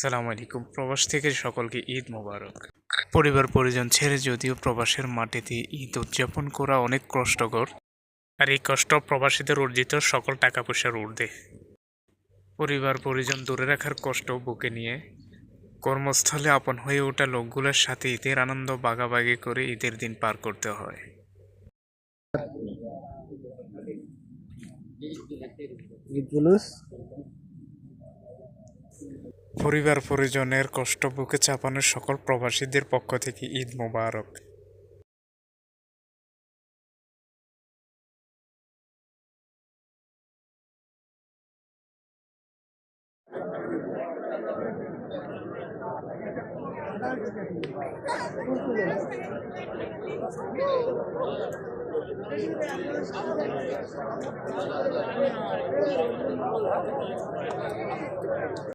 সালাম আলাইকুম। প্রবাস থেকে সকলকে ঈদ মোবারক। পরিবার পরিজন ছেড়ে যদিও প্রবাসের মাটিতে ঈদ উদযাপন করা অনেক কষ্টকর, আর এই কষ্ট প্রবাসীদের অর্জিত সকল টাকা পয়সার ঊর্ধ্বে। পরিবার পরিজন দূরে রাখার কষ্ট বুকে নিয়ে কর্মস্থলে আপন হয়ে ওঠা লোকগুলোর সাথে ঈদের আনন্দ ভাগাভাগি করে ঈদের দিন পার করতে হয়। পরিবার পরিজনের কষ্ট বুকে চাপানো সকল প্রবাসীদের পক্ষ থেকে ঈদ মোবারক।